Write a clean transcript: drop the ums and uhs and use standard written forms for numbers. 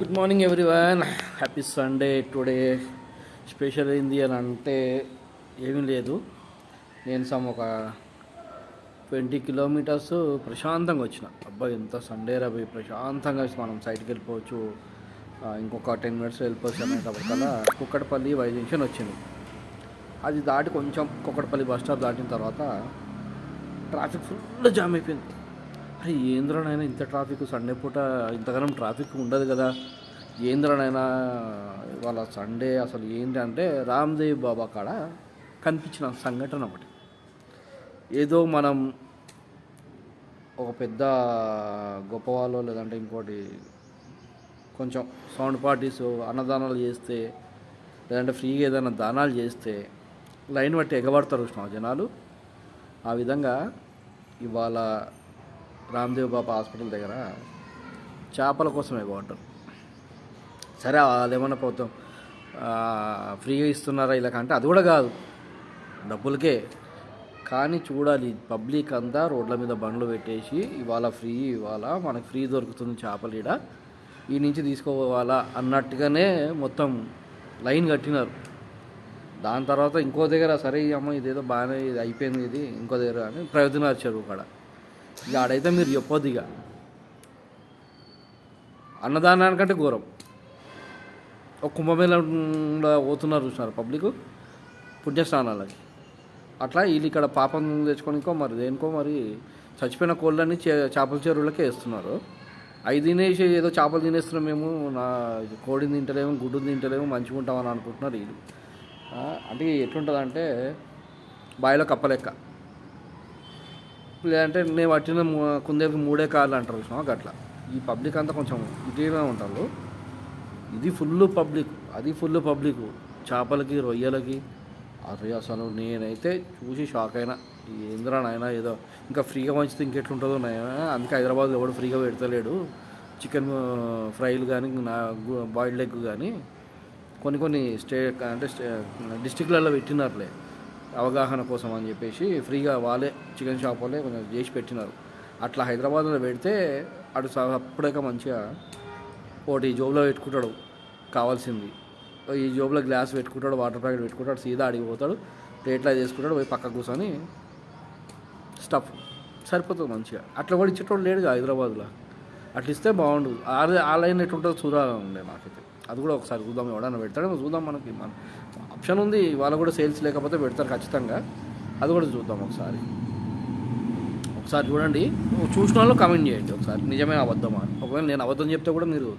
Good morning everyone, happy Sunday. Today special ఏంది అని అంటే ఏమీ లేదు. నేను ఒక 20 కిలోమీటర్స్ ప్రశాంతంగా వచ్చిన. అబ్బాయి ఎంత సండే రవి, ప్రశాంతంగా మనం సైడ్కి వెళ్ళిపోవచ్చు, ఇంకొక 10 మినిట్స్ వెళ్ళిపోవచ్చు అనేటప్పటికల్లా కుక్కటపల్లి వై జంక్షన్ వచ్చింది. అది దాటి కొంచెం కుక్కటపల్లి బస్ స్టాప్ దాటిన తర్వాత ట్రాఫిక్ ఫుల్ జామ్ అయిపోయింది. అరే ఏంద్రనైనా ఇంత ట్రాఫిక్, సండే పూట ఇంతగానం ట్రాఫిక్ ఉండదు కదా, ఏంద్రనైనా ఇవాళ సండే అసలు ఏంటి అంటే రామ్దేవ్ బాబా కాడ కనిపించిన సంఘటన ఒకటి. ఏదో మనం ఒక పెద్ద గొప్పవాళ్ళు లేదంటే ఇంకోటి కొంచెం సౌండ్ పార్టీస్ అన్నదానాలు చేస్తే లేదంటే ఫ్రీగా ఏదైనా దానాలు చేస్తే లైన్ బట్టి ఎగబడతారు జనాలు. ఆ విధంగా ఇవాళ రామ్దేవ్ బాబా హాస్పిటల్ దగ్గర చేపల కోసం ఎగబడ్డారు. సరే అదేమన్నా ప్రభుత్వం ఫ్రీగా ఇస్తున్నారా ఇలా అంటే అది కూడా కాదు, డబ్బులకే. కానీ చూడాలి, పబ్లిక్ అంతా రోడ్ల మీద బండ్లు పెట్టేసి ఇవాళ మనకు ఫ్రీ దొరుకుతుంది చేపలు, ఈ నుంచి తీసుకోవాలా అన్నట్టుగానే మొత్తం లైన్ కట్టినారు. దాని తర్వాత ఇంకో దగ్గర సరే అమ్మ ఇదేదో బాగానే ఇది అయిపోయింది, ఇది ఇంకో దగ్గర అని ప్రయోజనాలు చెరువు కాడ ఇక ఆడైతే మీరు చెప్పొద్దు. ఇక అన్నదానానికంటే ఘోరం. ఒక కుంభమేళంలో పోతున్నారు చూసినారు పబ్లిక్ పుణ్యస్నానాలకి. అట్లా వీళ్ళు ఇక్కడ పాపం తెచ్చుకోనికో మరి దేనికో మరి చచ్చిపోయిన కోళ్ళని చేపల చెరువులకే వేస్తున్నారు. అవి తినేసి ఏదో చేపలు తినేస్తున్నాం మేము, నా కోడిని తింటలేము, గుడ్డుని తింటలేము, మంచిగా ఉంటామని అనుకుంటున్నారు వీళ్ళు. అంటే ఎట్లుంటుందంటే బావిలో కప్పలెక్క, లేదంటే నేను పట్టిన కుందేలకు 3 కాళ్ళు అంటారు చూసినావా అట్లా. ఈ పబ్లిక్ అంతా కొంచెం ఇటీగా ఉంటారు. ఇది ఫుల్ పబ్లిక్, అది ఫుల్ పబ్లిక్ చేపలకి రొయ్యలకి. అరే అసలు నేనైతే చూసి షాక్ అయినా, ఏంద్రా నాయన ఏదో ఇంకా ఫ్రీగా మంచిది ఇంకెట్లుంటుందో నాయన. అందుకే హైదరాబాద్లో ఎవడు ఫ్రీగా పెడతలేడు చికెన్ ఫ్రైలు కానీ బాయిల్డ్ ఎగ్ కానీ. కొన్ని డిస్టిక్లలో పెట్టినారులే అవగాహన కోసం అని చెప్పేసి ఫ్రీగా వాళ్ళే చికెన్ షాప్ వాళ్ళే కొంచెం చేసి పెట్టినారు. అట్లా హైదరాబాద్లో పెడితే అటు అప్పుడేక మంచిగా ఒకటి జోబులో పెట్టుకుంటాడు కావాల్సింది, ఈ జోబులో గ్లాస్ పెట్టుకుంటాడు, వాటర్ ప్యాకెట్ పెట్టుకుంటాడు, సీదా అడిగిపోతాడు, ప్లేట్లో చేసుకుంటాడు, పోయి పక్కకు కూర్చొని స్టఫ్ సరిపోతుంది మంచిగా. అట్లా కూడా ఇచ్చేటోడు లేడుగా హైదరాబాద్లో. అట్లా ఇస్తే బాగుండు. ఆ లైన్ ఎట్లుంటుందో చూడాలని ఉండే నాకైతే. అది కూడా ఒకసారి చూద్దాం, ఎవడన్నా పెడతాడేమో చూద్దాం. మన ఆప్షన్ ఉంది, వాళ్ళు కూడా సేల్స్ లేకపోతే పెడతారు ఖచ్చితంగా. అది కూడా చూద్దాం ఒకసారి చూడండి. చూసిన వాళ్ళు కామెంట్ చేయండి ఒకసారి, నిజమే అబద్ధమా. ఒకవేళ నేను అబద్ధం చెప్తే కూడా మీరు